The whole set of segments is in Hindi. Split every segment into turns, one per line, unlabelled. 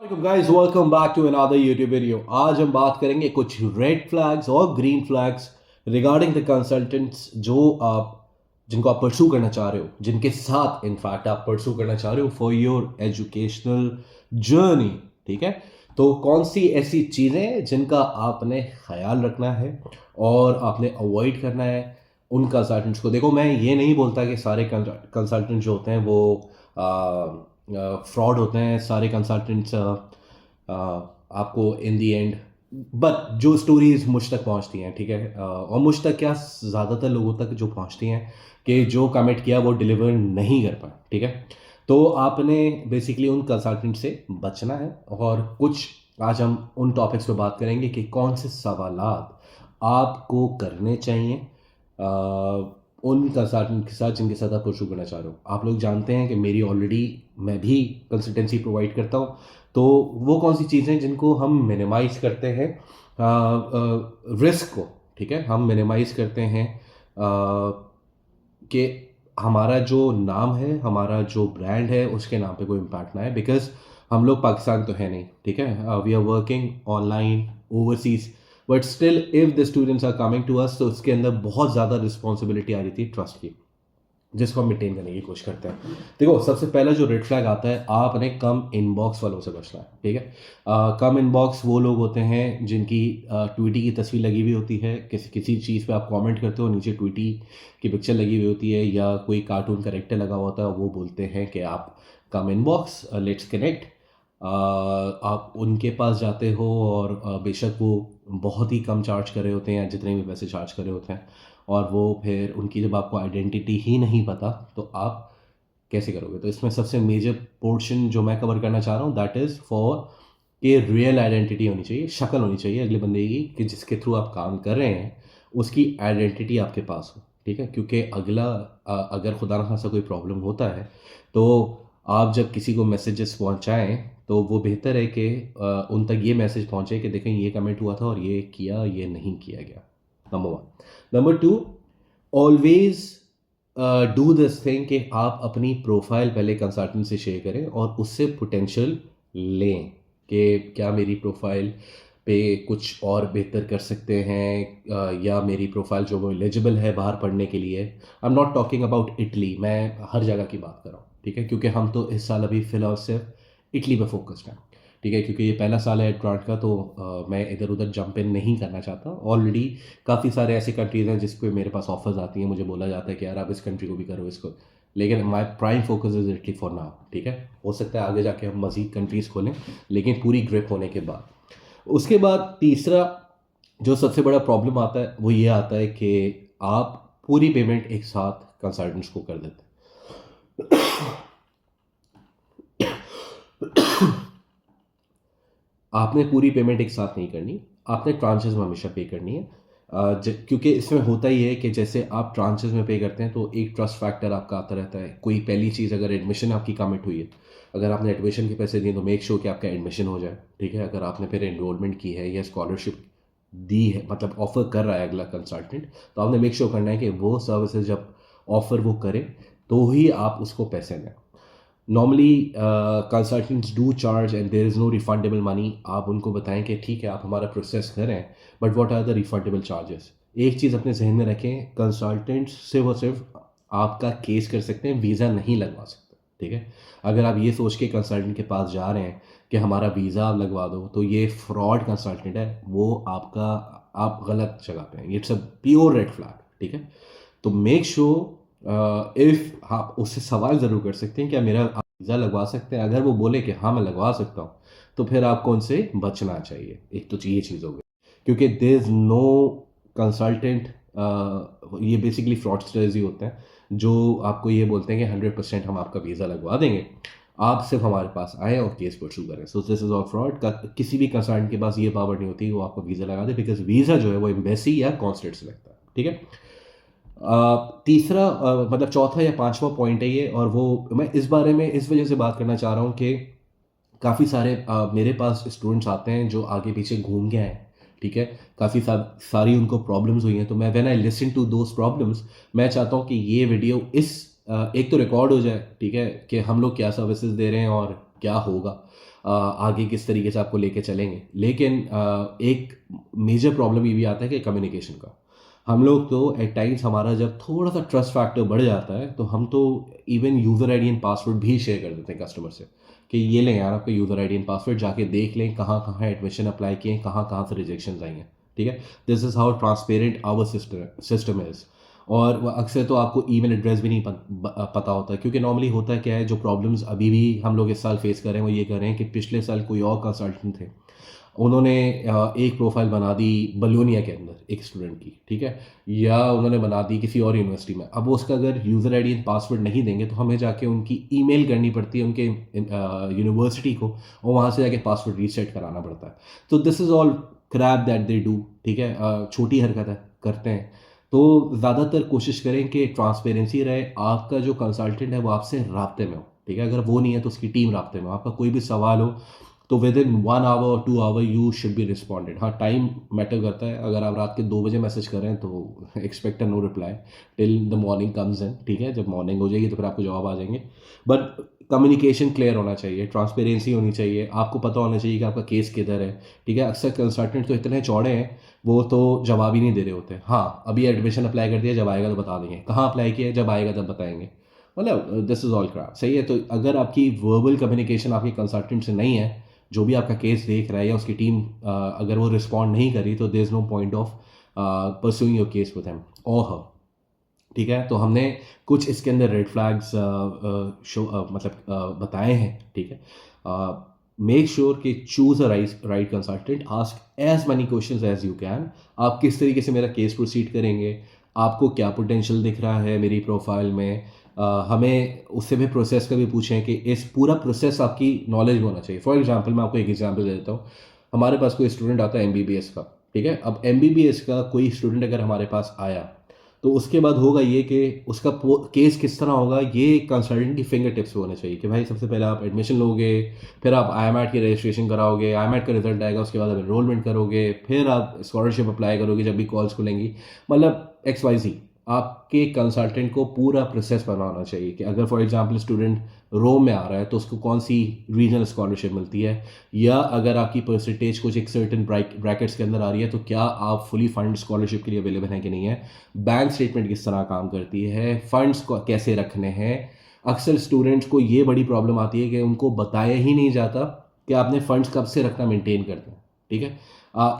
Guys welcome back to another YouTube video. आज हम बात करेंगे कुछ रेड फ्लैग्स और green flags regarding the consultants जिनको आप परसू करना चाह रहे हो, जिनके साथ इनफैक्ट आप परसू करना चाह रहे हो फॉर योर एजुकेशनल जर्नी। ठीक है, तो कौन सी ऐसी चीज़ें हैं जिनका आपने ख्याल रखना है और आपने अवॉइड करना है उन कंसल्टेंट्स को। देखो, मैं ये नहीं बोलता कि सारे कंसल्टेंट जो होते हैं वो फ्रॉड होते हैं, सारे कंसल्टेंट्स आपको इन दी एंड, बट जो स्टोरीज मुझ तक पहुंचती हैं, ठीक है, और मुझ तक क्या, ज़्यादातर लोगों तक जो पहुंचती हैं कि जो कमिट किया वो डिलीवर नहीं कर पाए। ठीक है, तो आपने बेसिकली उन कंसल्टेंट से बचना है और कुछ आज हम उन टॉपिक्स पे बात करेंगे कि कौन से सवालात आपको करने चाहिए उन कंसल्टेंट के साथ जिनके साथ आप परसू करना चाह रहे हो। आप लोग जानते हैं कि मेरी ऑलरेडी, मैं भी कंसल्टेंसी प्रोवाइड करता हूँ। तो वो कौन सी चीज़ें जिनको हम मिनिमाइज करते हैं रिस्क को, ठीक है, हम मिनिमाइज करते हैं कि हमारा जो नाम है, हमारा जो ब्रांड है, उसके नाम पे कोई इम्पैक्ट ना है। बिकॉज हम लोग पाकिस्तान तो है नहीं, ठीक है, we are working online overseas, but still if the students are coming to us, तो उसके अंदर बहुत ज़्यादा रिस्पॉन्सिबिलिटी आ रही थी ट्रस्ट की, जिसको हम मेंटेन करने की कोशिश करते हैं। देखो, सबसे पहला जो रेड फ्लैग आता है, आपने कम इनबॉक्स वालों से बचना है। ठीक है, कम इनबॉक्स वो लोग होते हैं जिनकी ट्वीटी की तस्वीर लगी हुई होती है, किसी किसी चीज़ पे आप कमेंट करते हो, नीचे ट्वीटी की पिक्चर लगी हुई होती है या कोई कार्टून करेक्टर लगा हुआ होता है, वो बोलते हैं कि आप कम इनबॉक्स, लेट्स कनेक्ट। आप उनके पास जाते हो और बेशक वो बहुत ही कम चार्ज कर रहे होते हैं या जितने भी पैसे चार्ज कर रहे होते हैं, और वो फिर उनकी जब आपको आइडेंटिटी ही नहीं पता तो आप कैसे करोगे। तो इसमें सबसे मेजर पोर्शन जो मैं कवर करना चाह रहा हूँ, दैट इज़ फॉर कि रियल आइडेंटिटी होनी चाहिए, शक्ल होनी चाहिए अगले बंदे की, कि जिसके थ्रू आप काम कर रहे हैं उसकी आइडेंटिटी आपके पास हो। ठीक है, क्योंकि अगला अगर खुदा न खासा कोई प्रॉब्लम होता है तो आप जब किसी को मैसेजेस पहुंचाएं तो वो बेहतर है कि उन तक ये मैसेज पहुंचे कि देखें ये कमेंट हुआ था और ये किया, ये नहीं किया गया। Number one. Number two, always do this thing कि आप अपनी प्रोफाइल पहले कंसल्टेंट से शेयर करें और उससे पोटेंशियल लें कि क्या मेरी प्रोफाइल पे कुछ और बेहतर कर सकते हैं, या मेरी प्रोफाइल जो वो एलिजिबल है बाहर पढ़ने के लिए। I am not talking about Italy, मैं हर जगह की बात कर रहा हूँ। ठीक है, क्योंकि हम तो इस साल अभी फ़िलहाल सिर्फ इटली पे फोकस्ड हैं। ठीक है, क्योंकि ये पहला साल है ग्रांट का, तो मैं इधर उधर जंप इन नहीं करना चाहता। ऑलरेडी काफ़ी सारे ऐसे कंट्रीज़ हैं जिस पे मेरे पास ऑफर्स आती हैं, मुझे बोला जाता है कि यार आप इस कंट्री को भी करो, इसको, लेकिन my prime focus is Italy for now. ठीक है, हो सकता है आगे जाके हम मज़ीद कंट्रीज़ खोलें, लेकिन पूरी ग्रिप होने के बाद। उसके बाद तीसरा जो सबसे बड़ा प्रॉब्लम आता है वो ये आता है कि आप पूरी पेमेंट एक साथ कंसल्टेंट्स को कर देते हैं। आपने पूरी पेमेंट एक साथ नहीं करनी, आपने ट्रांचेस में हमेशा पे करनी है। क्योंकि इसमें होता ही है कि जैसे आप ट्रांचेस में पे करते हैं तो एक ट्रस्ट फैक्टर आपका आता रहता है। कोई पहली चीज़, अगर एडमिशन आपकी कमिट हुई है, अगर आपने एडमिशन के पैसे दिए तो मेक श्योर कि आपका एडमिशन हो जाए। ठीक है, अगर आपने फिर एनरोलमेंट की है या स्कॉलरशिप दी है, मतलब ऑफर कर रहा है अगला कंसल्टेंट, तो आपने मेक श्योर करना है कि वो सर्विसेज जब ऑफर वो करे तो ही आप उसको पैसे दें। Normally consultants do charge and there is no refundable money. आप उनको बताएं कि ठीक है आप हमारा प्रोसेस करें, but what are the refundable charges. एक चीज़ अपने जहन में रखें, कंसल्टेंट्स सिर्फ और सिर्फ आपका केस कर सकते हैं, वीज़ा नहीं लगवा सकते। ठीक है, अगर आप ये सोच के कंसल्टेंट के पास जा रहे हैं कि हमारा वीज़ा आप लगवा दो, तो ये फ्रॉड कंसल्टेंट है, वो आपका, आप गलत जगह पे हैं, it's a pure red flag. ठीक है, तो मेक श्योर इफ़ आप उससे सवाल ज़रूर कर सकते हैं क्या मेरा वीज़ा लगवा सकते हैं। अगर वो बोले कि हाँ मैं लगवा सकता हूँ, तो फिर आपको उनसे बचना चाहिए। एक तो ये चीज़ हो गई, क्योंकि देयर इज़ नो कंसल्टेंट, ये बेसिकली फ्रॉडस्टर्स ही होते हैं जो आपको ये बोलते हैं कि 100% हम आपका वीज़ा लगवा देंगे, आप सिर्फ हमारे पास आए और केस परसू करें। So this is all fraud. किसी भी कंसल्टेंट के पास ये पावर नहीं होती वो आपको वीज़ा लगा दे, बिकॉज वीज़ा जो है वो एम्बेसी या कॉन्सुलेट से लगता है। ठीक है, तीसरा, मतलब चौथा या पांचवा पॉइंट है ये, और वो मैं इस बारे में इस वजह से बात करना चाह रहा हूँ कि काफ़ी सारे मेरे पास स्टूडेंट्स आते हैं जो आगे पीछे घूम के आए। ठीक है, काफ़ी सारी उनको प्रॉब्लम्स हुई हैं, तो मैं when I listen to those problems, मैं चाहता हूँ कि ये वीडियो एक तो रिकॉर्ड हो जाए, ठीक है, कि हम लोग क्या सर्विसेज दे रहे हैं और क्या होगा, आगे किस तरीके से आपको लेके चलेंगे। लेकिन एक मेजर प्रॉब्लम ये भी आता है कि कम्युनिकेशन का। हम लोग तो एट टाइम्स हमारा जब थोड़ा सा ट्रस्ट फैक्टर बढ़ जाता है तो हम तो even user ID and password भी शेयर कर देते हैं कस्टमर से कि ये लें यार आपका यूज़र आईडी एंड पासवर्ड, जाके देख लें कहाँ कहाँ एडमिशन अप्लाई किए हैं, कहाँ कहाँ से रिजेक्शन आई हैं। ठीक है, this is how transparent our system is. और अक्सर तो आपको ईमेल एड्रेस भी नहीं पता होता, क्योंकि नॉर्मली होता है क्या है, जो प्रॉब्लम्स अभी भी हम लोग इस साल फेस कर रहे हैं वो ये कर रहे हैं कि पिछले साल कोई और कंसल्टेंट थे, उन्होंने एक प्रोफाइल बना दी बलोनिया के अंदर एक स्टूडेंट की, ठीक है, या उन्होंने बना दी किसी और यूनिवर्सिटी में। अब वो उसका अगर यूज़र आईडी एंड पासवर्ड नहीं देंगे तो हमें जाके उनकी ईमेल करनी पड़ती है उनके यूनिवर्सिटी को, और वहाँ से जाके पासवर्ड रीसेट कराना पड़ता है। तो this is all crap that they do. ठीक है, छोटी हरकत है करते हैं। तो ज़्यादातर कोशिश करें कि ट्रांसपेरेंसी रहे, आपका जो कंसल्टेंट है वो आपसे राब्ते में हो। ठीक है, अगर वो नहीं है तो उसकी टीम राब्ते में हो। आपका कोई भी सवाल हो तो विद इन 1 आवर और 2 hour you should be responded. हाँ, टाइम मैटर करता है। अगर आप रात के 2 बजे मैसेज कर रहे हैं तो expect no reply till the morning comes in. ठीक है, जब मॉर्निंग हो जाएगी तो फिर आपको जवाब आ जाएंगे। बट कम्युनिकेशन क्लियर होना चाहिए, ट्रांसपेरेंसी होनी चाहिए, आपको पता होना चाहिए कि आपका केस किधर है। ठीक है, अक्सर कंसल्टेंट तो इतने चौड़े हैं वो तो जवाब ही नहीं दे रहे होते। हाँ, अभी एडमिशन अप्लाई कर दिया, जब आएगा तो बता देंगे, कहाँ अप्लाई किया है, जब आएगा तब बताएंगे। मतलब दिस इज़ ऑल क्रैप। सही है, तो अगर आपकी वर्बल कम्युनिकेशन आपके कंसल्टेंट से नहीं है, जो भी आपका केस देख रहा है या उसकी टीम अगर वो रिस्पॉन्ड नहीं करी, तो there is no point of pursuing your case with him और हर। ठीक है, तो हमने कुछ इसके अंदर रेड फ्लैग्स बताए हैं। ठीक है, मेक श्योर कि choose a right consultant, ask as many questions as you can. आप किस तरीके से मेरा केस प्रोसीड करेंगे, आपको क्या पोटेंशियल दिख रहा है मेरी प्रोफाइल में, हमें उससे भी प्रोसेस का भी पूछें कि इस पूरा प्रोसेस आपकी नॉलेज में होना चाहिए। फॉर एग्जांपल मैं आपको एक एग्जांपल दे देता हूँ। हमारे पास कोई स्टूडेंट आता है एमबीबीएस का। ठीक है, अब एमबीबीएस का कोई स्टूडेंट अगर हमारे पास आया तो उसके बाद होगा ये कि उसका केस किस तरह होगा, ये कंसल्टेंट की फिंगर टिप्स पे होना चाहिए कि भाई सबसे पहले आप एडमिशन लोगे, फिर आप IMAT की रजिस्ट्रेशन कराओगे, IMAT का रिजल्ट आएगा, उसके बाद आप एनरोलमेंट करोगे, फिर आप स्कॉलरशिप अप्लाई करोगे जब भी कॉल्स खुलेंगी। मतलब XYZ आपके कंसल्टेंट को पूरा प्रोसेस बनाना चाहिए कि अगर फॉर एग्जांपल स्टूडेंट रोम में आ रहा है तो उसको कौन सी रीजनल स्कॉलरशिप मिलती है, या अगर आपकी परसेंटेज कुछ एक सर्टेन ब्रैकेट्स के अंदर आ रही है तो क्या आप फुली फंड स्कॉलरशिप के लिए अवेलेबल हैं कि नहीं है, बैंक स्टेटमेंट किस तरह काम करती है, फंड्स को कैसे रखने हैं। अक्सर स्टूडेंट्स को ये बड़ी प्रॉब्लम आती है कि उनको बताया ही नहीं जाता कि आपने फंड्स कब से रखना मेंटेन करते हैं। ठीक है,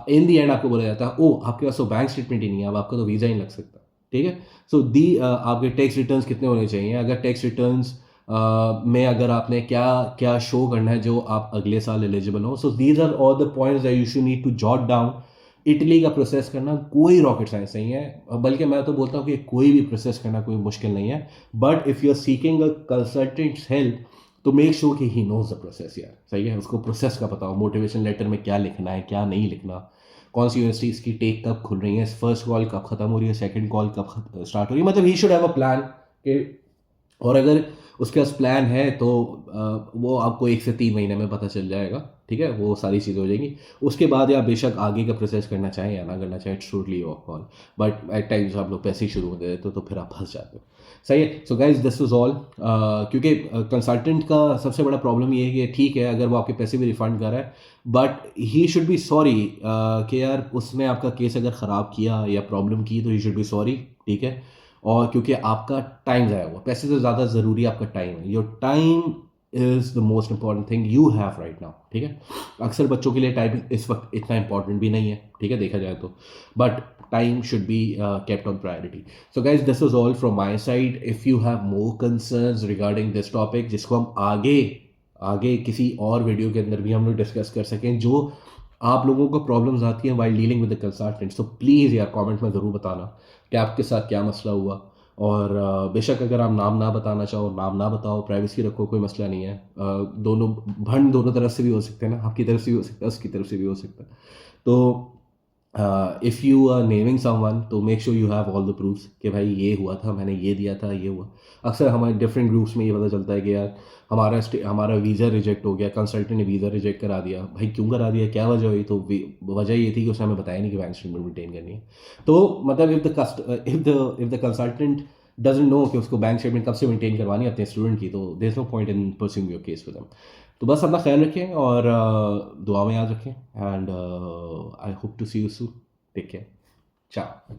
इन दी एंड आपको बोला जाता है ओ आपके पास तो बैंक स्टेटमेंट ही नहीं है, अब आपका तो वीज़ा ही नहीं लग सकता। ठीक है, सो आपके टैक्स रिटर्न्स कितने होने चाहिए, अगर टैक्स रिटर्न्स में अगर आपने क्या क्या शो करना है जो आप अगले साल एलिजिबल हो। So these are all the points that you should need to jot down. Italy का प्रोसेस करना कोई रॉकेट साइंस नहीं है, बल्कि मैं तो बोलता हूँ कि कोई भी प्रोसेस करना कोई मुश्किल नहीं है। But if you are seeking a consultant's help तो मेक श्योर कि ही नोज द प्रोसेस यार। सही है, उसको प्रोसेस का पता हो, मोटिवेशन लेटर में क्या लिखना है क्या नहीं लिखना, कौन सी यूनिवर्सिटीज़ की टेक कब खुल रही है, फर्स्ट कॉल कब खत्म हो रही है, सेकंड कॉल कब स्टार्ट हो रही है। मतलब he should have a plan कि, और अगर उसके पास प्लान है तो वो आपको 1 से 3 महीने में पता चल जाएगा। ठीक है, वो सारी चीज़ें हो जाएंगी। उसके बाद या बेशक आगे का प्रोसेस करना चाहें या ना करना चाहें, it's totally your call. But at times आप लोग पैसे ही शुरू में दे देते हो तो फिर आप फंस जाते हो। सही है, so guys this is all. क्योंकि कंसल्टेंट का सबसे बड़ा प्रॉब्लम ये है कि ठीक है अगर वो आपके पैसे भी रिफंड कर रहा है but he should be sorry कि यार उसने आपका केस अगर ख़राब किया या प्रॉब्लम की तो ही शुड बी सॉरी। ठीक है, और क्योंकि आपका टाइम ज़ाया हुआ, पैसे से ज़्यादा ज़रूरी आपका टाइम है। Your time is the most important thing you have right now. ठीक है, अक्सर बच्चों के लिए टाइम इस वक्त इतना इंपॉर्टेंट भी नहीं है। ठीक है, देखा जाए तो, but time should be kept on priority. So guys, this is all from my side. If you have more concerns regarding this topic जिसको हम आगे किसी और वीडियो के अंदर भी हम लोग डिस्कस कर सकें, जो आप लोगों को प्रॉब्लम्स आती हैं while dealing with the consultant, तो प्लीज़ यार कमेंट में ज़रूर बताना कि आपके साथ क्या मसला हुआ। और बेशक अगर आप नाम ना बताना चाहो नाम ना बताओ, प्राइवेसी रखो, कोई मसला नहीं है। दोनों भंड दोनों तरफ से भी हो सकते हैं ना, आपकी तरफ से भी हो सकता है, उसकी तरफ से भी हो सकता है। तो if you are naming someone तो make sure you have all the proofs कि भाई ये हुआ था, मैंने ये दिया था, ये हुआ। अक्सर हमारे डिफरेंट ग्रुप्स में ये पता चलता है कि यार हमारा वीज़ा रिजेक्ट हो गया, कंसल्टेंट ने वीज़ा रिजेक्ट करा दिया। भाई क्यों करा दिया, क्या वजह हुई? तो वजह ये थी कि उसने हमें बताया नहीं कि बैंक स्टेटमेंट मेंटेन करनी है। तो मतलब if the consultant doesn't know कि उसको बैंक स्टेटमेंट कब से मेंटेन करवानी है अपने स्टूडेंट की, तो there is no point in pursuing your case with them. तो बस अपना ख्याल रखें और दुआ में याद रखें, and I hope to see you soon. Take care. चाओ।